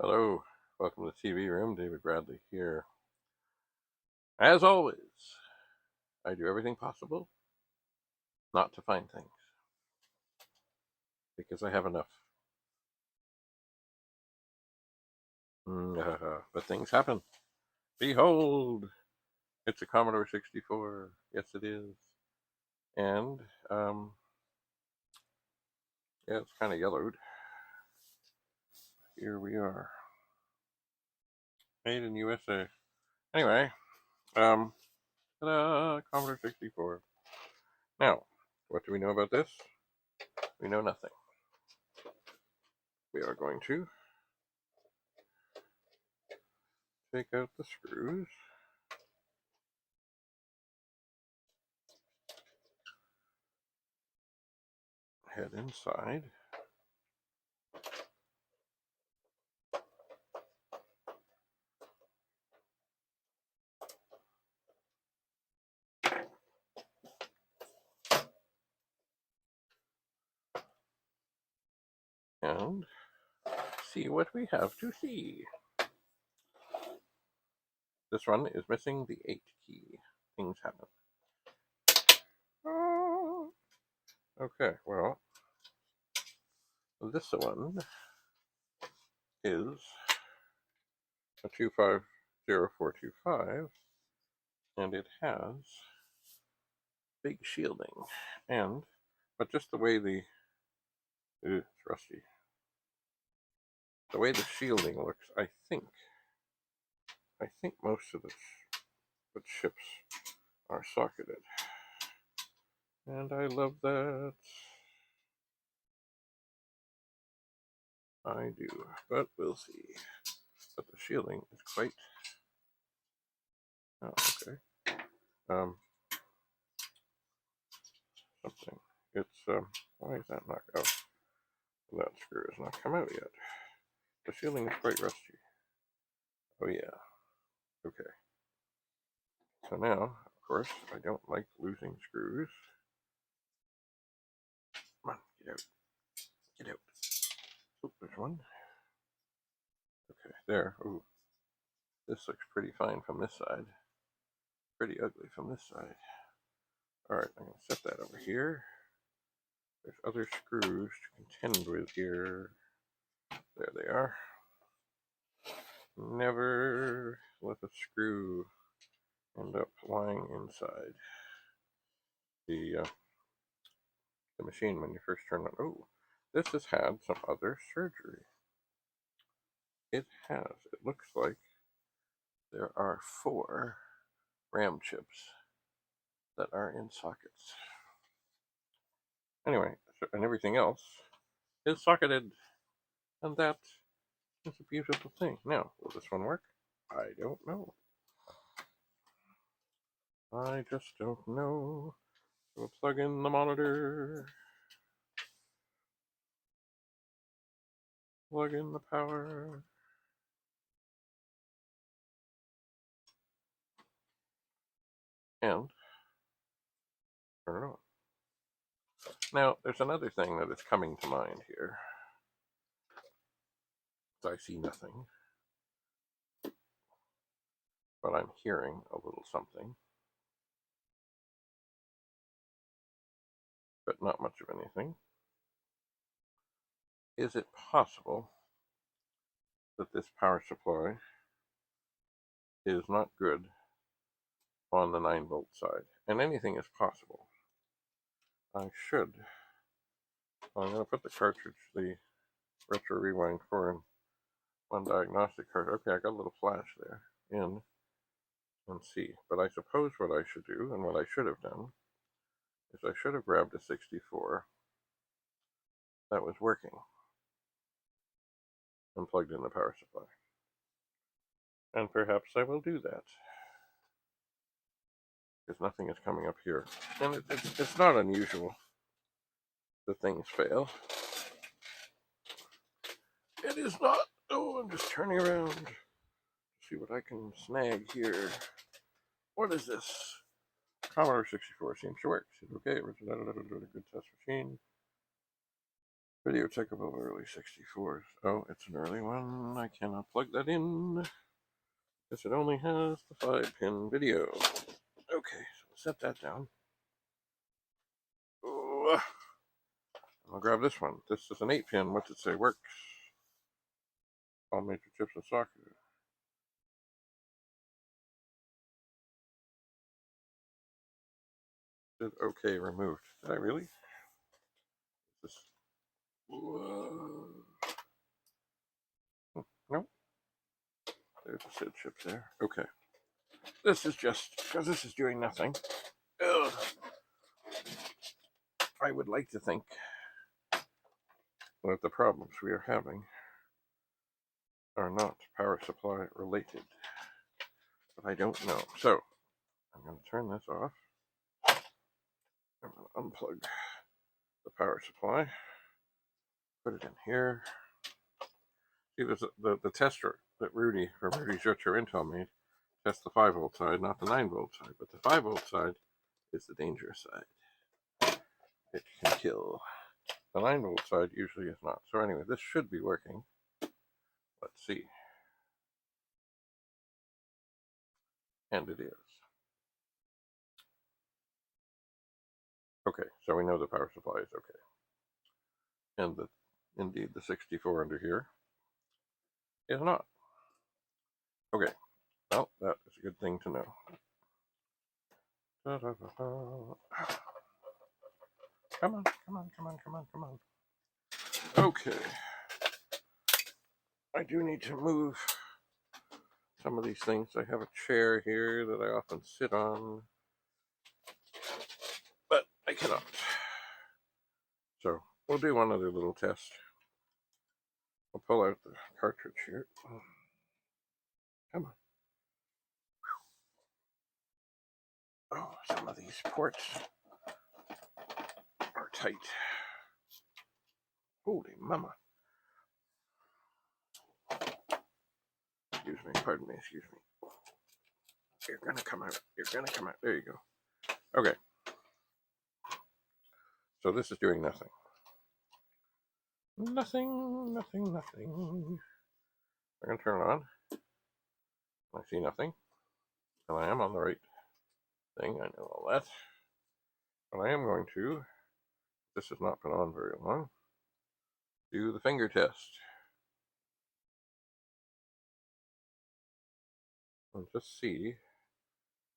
Hello, welcome to the TV room. David Bradley here. As always, I do everything possible not to find things because I have enough. But things happen. Behold, it's a Commodore 64. Yes, it is. And, yeah, it's kind of yellowed. Here we are. Made in USA. Anyway, ta-da, Commodore 64. Now, what do we know about this? We know nothing. We are going to take out the screws. Head inside. And see what we have to see. This one is missing the 8 key. Things happen. Okay, well, this one is a 250425, and it has big shielding. But just the way it's rusty. The way the shielding looks, I think most of the chips are socketed. And I love that. I do, but we'll see. But the shielding is quite... Oh, okay. Something. It's, why is that not... Oh, that screw has not come out yet. The shielding is quite rusty. Oh, yeah. Okay. So now, of course, I don't like losing screws. Come on, get out. Get out. Oh, there's one. Okay, there. Ooh. This looks pretty fine from this side. Pretty ugly from this side. Alright, I'm going to set that over here. There's other screws to contend with here. There they are. Never let a screw end up lying inside the machine when you first turn it on. Oh, this has had some other surgery. It has. It looks like there are 4 RAM chips that are in sockets. Anyway, and everything else is socketed, and that is a beautiful thing. Now, will this one work? I don't know. I just don't know. So we'll plug in the monitor. Plug in the power. And turn it on. Now, there's another thing that is coming to mind here. I see nothing, but I'm hearing a little something. But not much of anything. Is it possible that this power supply is not good on the 9-volt side? And anything is possible. I'm going to put the cartridge, the retro rewind 4 in one diagnostic card. Okay, I got a little flash there in and see. But I suppose what I should do, and what I should have done, is I should have grabbed a 64 that was working and plugged in the power supply. And perhaps I will do that, because nothing is coming up here. And it's not unusual that things fail. It is not. Oh, I'm just turning around to see what I can snag here. What is this? Commodore 64 seems to work. Okay, good test machine. Video check of early 64s. Oh, it's an early one. I cannot plug that in because it only has the 5-pin video. Okay, so set that down. Oh, I'll grab this one. This is an 8-pin. What's it say? Works. All major chips and sockets. Did okay removed. Did I really? This. Nope. There's a SID chip there. Okay. This is just because this is doing nothing. Ugh. I would like to think that the problems we are having are not power supply related, but I don't know. So I'm going to turn this off. I'm going to unplug the power supply, put it in here. See, there's the tester that Rudy from Rudy's Retro Intel made tests the 5-volt side, not the 9-volt side, but the 5-volt side is the dangerous side. It can kill. The 9-volt side usually is not. So anyway, this should be working. Let's see. And it is. Okay, so we know the power supply is okay. And that indeed the 64 under here is not. Okay, well, that is a good thing to know. Come on, come on, come on, come on, come on. Okay. I do need to move some of these things. I have a chair here that I often sit on, but I cannot. So we'll do one other little test. I'll pull out the cartridge here. Come on. Oh, some of these ports are tight. Holy mama. Excuse me, pardon me, excuse me. You're gonna come out. You're gonna come out. There you go. Okay. So this is doing nothing. Nothing, nothing, nothing. I'm gonna turn it on. I see nothing. And I am on the right thing. I know all that. But I am going to, this has not been on very long, do the finger test. And just see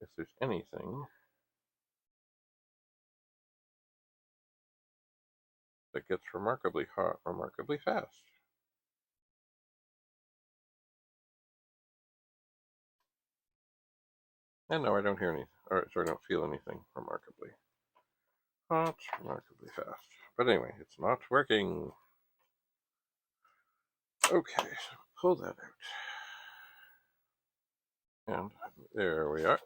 if there's anything that gets remarkably hot, remarkably fast. And no, I don't hear anything, or sorry, I don't feel anything remarkably hot, remarkably fast. But anyway, it's not working. Okay, so pull that out. And there we are.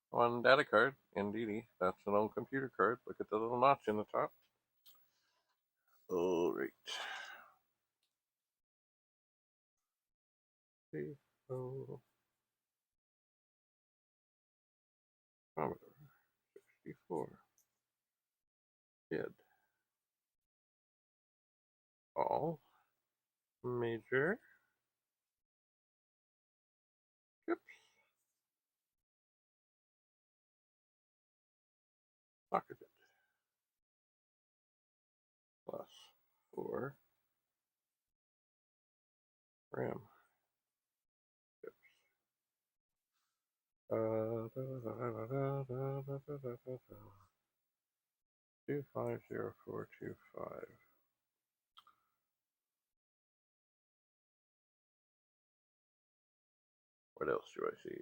One data card, indeedy. That's an old computer card. Look at the little notch in the top. All right. Oh, Commodore 64. Did all major chips pocketed plus 4 RAM chips. 250425. What else do I see?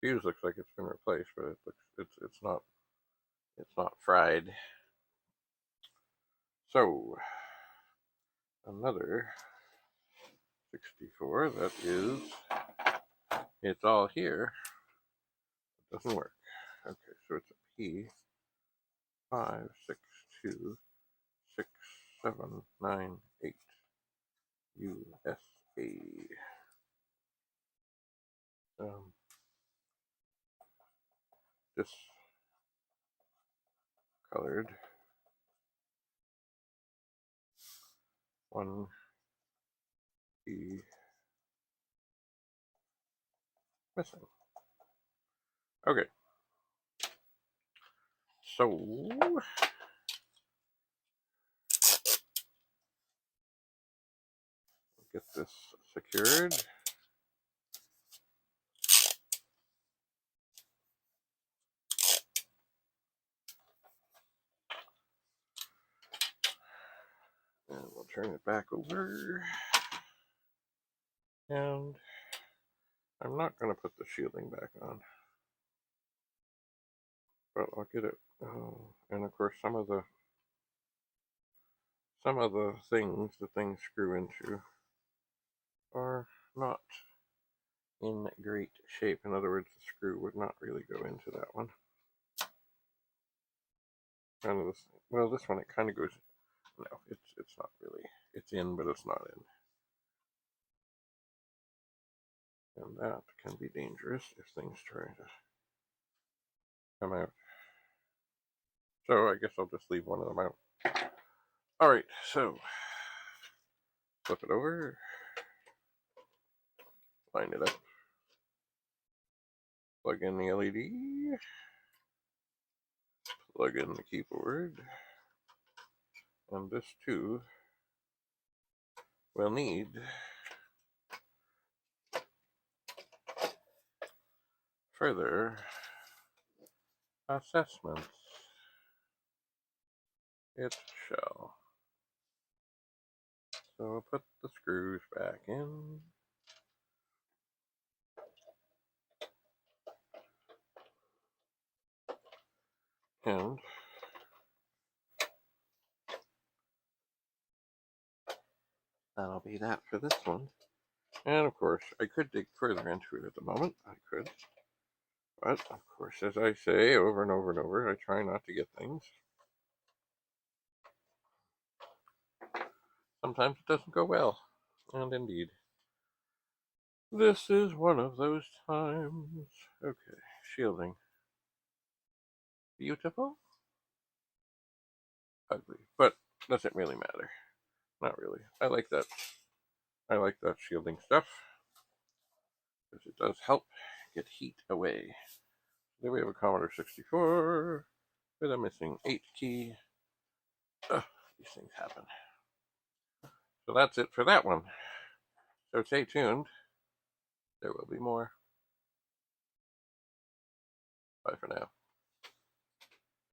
Fuse looks like it's been replaced, but it looks it's not fried. So another 64 that is, it's all here. It doesn't work. Okay, so it's a P56266798 USA. Discolored one key missing. Okay. So get this secured. And we'll turn it back over. And I'm not going to put the shielding back on, but I'll get it. And of course, some of the things that things screw into are not in great shape. In other words, the screw would not really go into that one. Kind of this. Well, this one it kind of goes. No, it's not really. It's in, but it's not in. And that can be dangerous if things try to come out. So I guess I'll just leave one of them out. Alright, so flip it over, line it up, plug in the LED, plug in the keyboard, and this too will need further assessments. It shall. So we'll put the screws back in. And that'll be that for this one. And of course, I could dig further into it at the moment. I could. But of course, as I say over and over and over, I try not to get things. Sometimes it doesn't go well. And indeed, this is one of those times. Okay, shielding. Beautiful? Ugly. But doesn't really matter. Not really. I like that. I like that shielding stuff, because it does help get heat away. Then we have a Commodore 64 with a missing 8 key. These things happen. So that's it for that one. So stay tuned. There will be more. Bye for now.